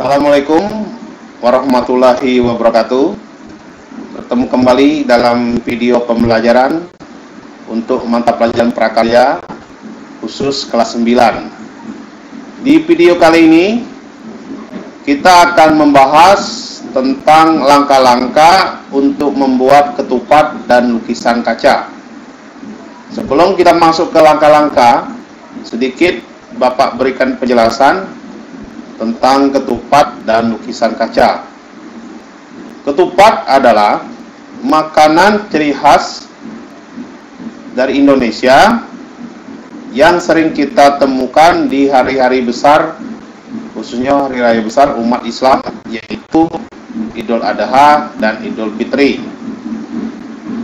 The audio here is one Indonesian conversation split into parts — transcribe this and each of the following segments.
Assalamualaikum warahmatullahi wabarakatuh. Bertemu kembali dalam video pembelajaran untuk mata pelajaran prakarya khusus kelas 9. Di video kali ini kita akan membahas tentang langkah-langkah untuk membuat ketupat dan lukisan kaca. Sebelum kita masuk ke langkah-langkah, sedikit Bapak berikan penjelasan tentang ketupat dan lukisan kaca. Ketupat adalah makanan ciri khas dari Indonesia yang sering kita temukan di hari-hari besar, khususnya hari raya besar umat Islam, yaitu Idul Adha dan Idul Fitri.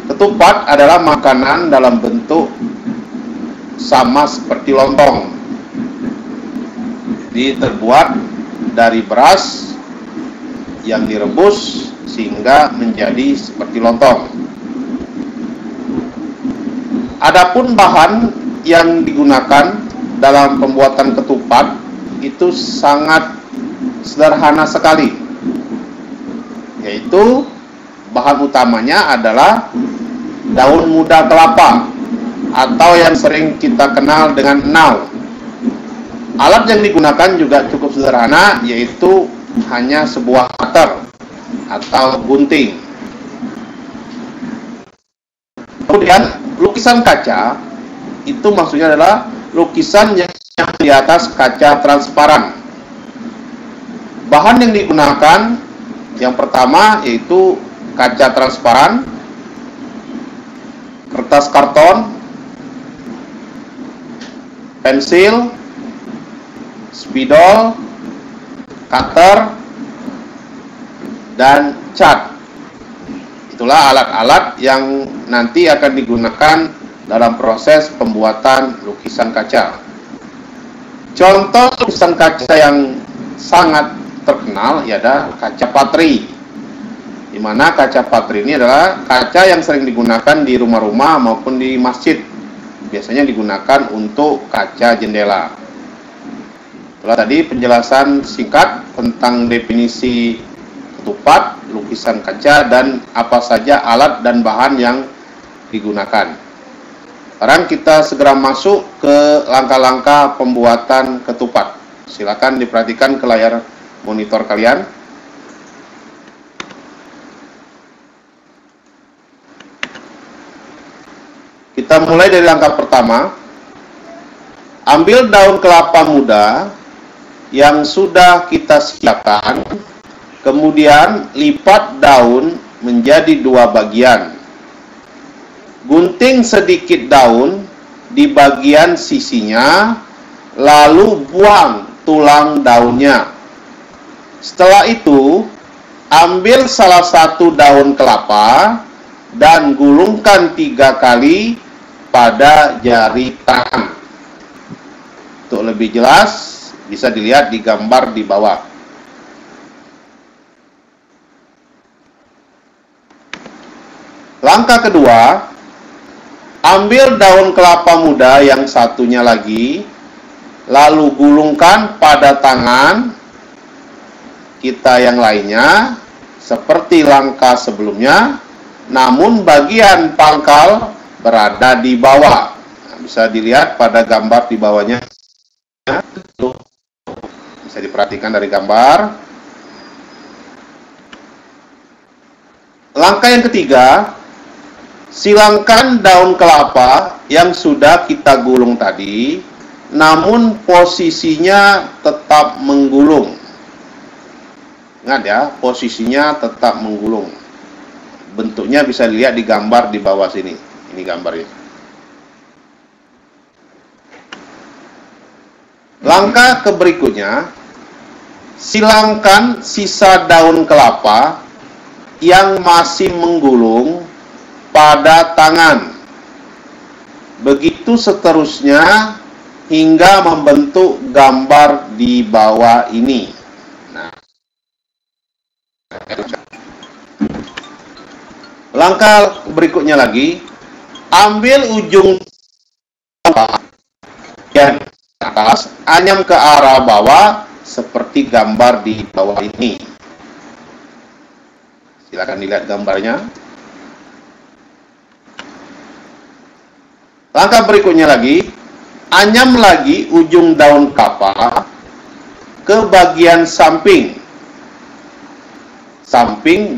Ketupat adalah makanan dalam bentuk sama seperti lontong, terbuat dari beras yang direbus sehingga menjadi seperti lontong. Adapun bahan yang digunakan dalam pembuatan ketupat itu sangat sederhana sekali, yaitu bahan utamanya adalah daun muda kelapa atau yang sering kita kenal dengan enau. Alat yang digunakan juga cukup sederhana, yaitu hanya sebuah cutter atau gunting. Kemudian lukisan kaca itu maksudnya adalah lukisan yang di atas kaca transparan. Bahan yang digunakan yang pertama yaitu kaca transparan, kertas karton, pensil, spidol, cutter, dan cat. Itulah alat-alat yang nanti akan digunakan dalam proses pembuatan lukisan kaca. Contoh lukisan kaca yang sangat terkenal yaitu kaca patri, di mana kaca patri ini adalah kaca yang sering digunakan di rumah-rumah maupun di masjid. Biasanya digunakan untuk kaca jendela. Itulah tadi penjelasan singkat tentang definisi ketupat, lukisan kaca, dan apa saja alat dan bahan yang digunakan. Sekarang kita segera masuk ke langkah-langkah pembuatan ketupat. Silakan diperhatikan ke layar monitor kalian. Kita mulai dari langkah pertama. Ambil daun kelapa muda yang sudah kita siapkan, kemudian lipat daun menjadi 2 bagian. Gunting sedikit daun di bagian sisinya, lalu buang tulang daunnya. Setelah itu, ambil salah satu daun kelapa dan gulungkan 3 kali pada jari tangan. Untuk lebih jelas, bisa dilihat di gambar di bawah. Langkah kedua, ambil daun kelapa muda yang satunya lagi, lalu gulungkan pada tangan kita yang lainnya, seperti langkah sebelumnya, namun bagian pangkal berada di bawah. Nah, bisa dilihat pada gambar di bawahnya. Bisa diperhatikan dari gambar. Langkah yang ketiga, silangkan daun kelapa yang sudah kita gulung tadi, namun posisinya tetap menggulung. Ingat ya, posisinya tetap menggulung. Bentuknya bisa dilihat di gambar di bawah sini. Ini gambarnya. Langkah berikutnya, silangkan sisa daun kelapa yang masih menggulung pada tangan. Begitu seterusnya hingga membentuk gambar di bawah ini. Nah, langkah berikutnya lagi, ambil ujung yang atas, anyam ke arah bawah seperti gambar di bawah ini. Silakan dilihat gambarnya. Langkah berikutnya lagi, anyam lagi ujung daun kelapa ke bagian samping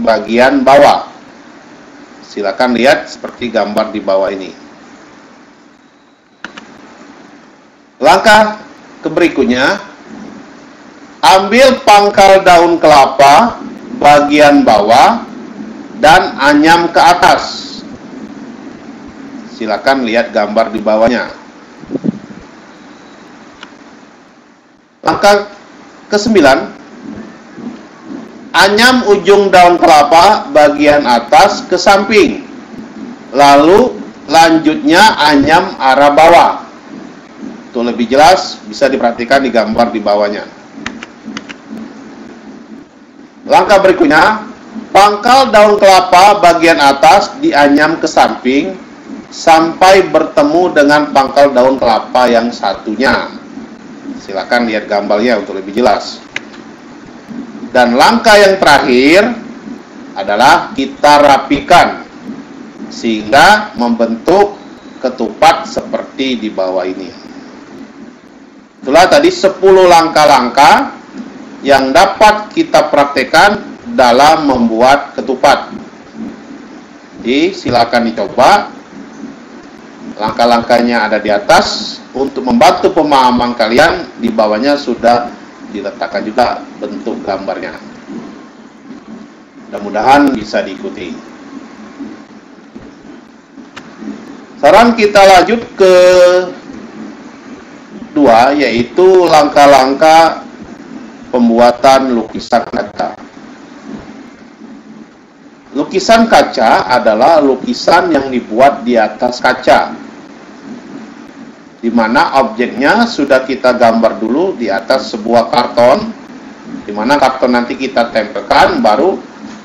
bagian bawah. Silakan lihat seperti gambar di bawah ini. Langkah berikutnya, ambil pangkal daun kelapa bagian bawah dan anyam ke atas. Silakan lihat gambar di bawahnya. Langkah ke-9, anyam ujung daun kelapa bagian atas ke samping, lalu lanjutnya anyam arah bawah. Untuk lebih jelas bisa diperhatikan di gambar di bawahnya. Langkah berikutnya, pangkal daun kelapa bagian atas dianyam ke samping sampai bertemu dengan pangkal daun kelapa yang satunya. Silakan lihat gambarnya untuk lebih jelas. Dan langkah yang terakhir adalah kita rapikan sehingga membentuk ketupat seperti di bawah ini. Itulah tadi 10 langkah-langkah yang dapat kita praktekkan dalam membuat ketupat. Jadi silakan dicoba. Langkah-langkahnya ada di atas. Untuk membantu pemahaman kalian, di bawahnya sudah diletakkan juga bentuk gambarnya. Mudah-mudahan bisa diikuti. Saran kita lanjut ke 2, yaitu langkah-langkah pembuatan lukisan kaca. Lukisan kaca adalah lukisan yang dibuat di atas kaca, di mana objeknya sudah kita gambar dulu di atas sebuah karton, di mana karton nanti kita tempelkan, baru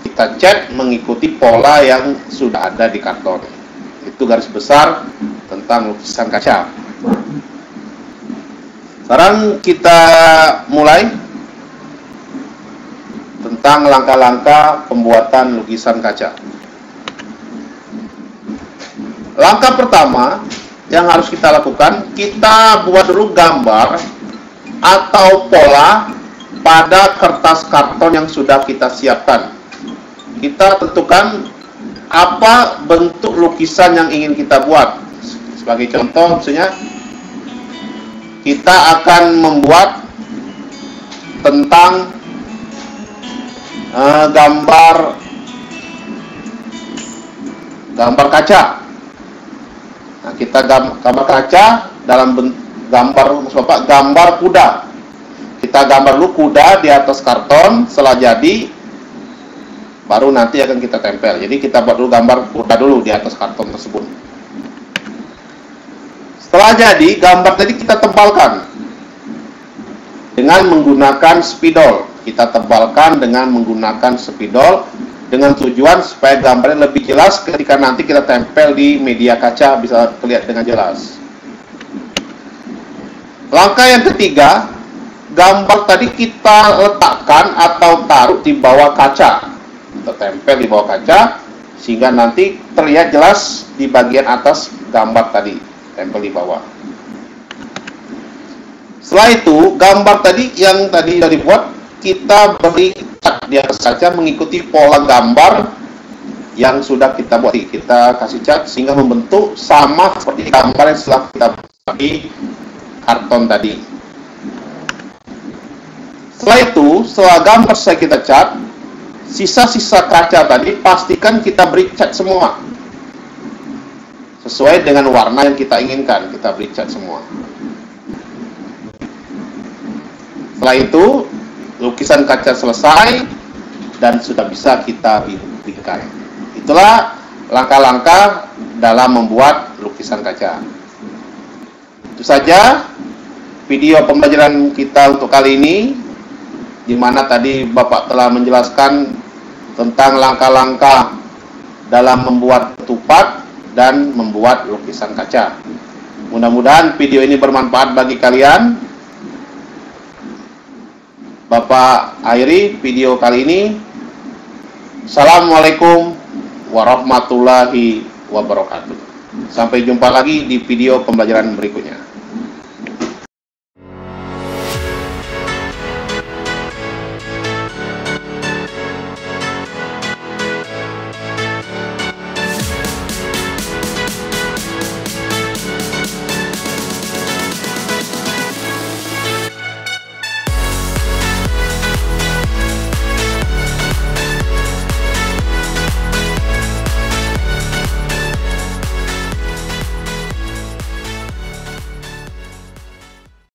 kita cat mengikuti pola yang sudah ada di karton. Itu garis besar tentang lukisan kaca. Sekarang kita mulai tentang langkah-langkah pembuatan lukisan kaca. Langkah pertama yang harus kita lakukan, kita buat dulu gambar atau pola pada kertas karton yang sudah kita siapkan. Kita tentukan apa bentuk lukisan yang ingin kita buat. Sebagai contoh, misalnya kita akan membuat tentang gambar kaca. Nah, kita gambar kaca dalam gambar kuda. Kita gambar dulu kuda di atas karton, setelah jadi baru nanti akan kita tempel. Jadi kita buat dulu gambar kuda dulu di atas karton tersebut. Setelah jadi, gambar tadi kita tebalkan dengan menggunakan spidol. Kita tebalkan dengan menggunakan spidol dengan tujuan supaya gambarnya lebih jelas ketika nanti kita tempel di media kaca, bisa terlihat dengan jelas. Langkah yang ketiga, gambar tadi kita letakkan atau taruh di bawah kaca. Kita tempel di bawah kaca sehingga nanti terlihat jelas di bagian atas gambar tadi, tempel di bawah. Setelah itu, gambar tadi yang tadi sudah dibuat, kita beri cat di atas kaca mengikuti pola gambar yang sudah kita buat. Kita kasih cat sehingga membentuk sama seperti gambar yang setelah kita buat di karton tadi. Setelah itu, setelah gambar selesai kita cat, sisa-sisa kaca tadi pastikan kita beri cat semua sesuai dengan warna yang kita inginkan. Kita beri cat semua. Setelah itu, lukisan kaca selesai dan sudah bisa kita buktikan. Itulah langkah-langkah dalam membuat lukisan kaca. Itu saja video pembelajaran kita untuk kali ini, di mana tadi Bapak telah menjelaskan tentang langkah-langkah dalam membuat ketupat dan membuat lukisan kaca. Mudah-mudahan video ini bermanfaat bagi kalian. Bapak akhiri video kali ini. Assalamualaikum warahmatullahi wabarakatuh. Sampai jumpa lagi di video pembelajaran berikutnya.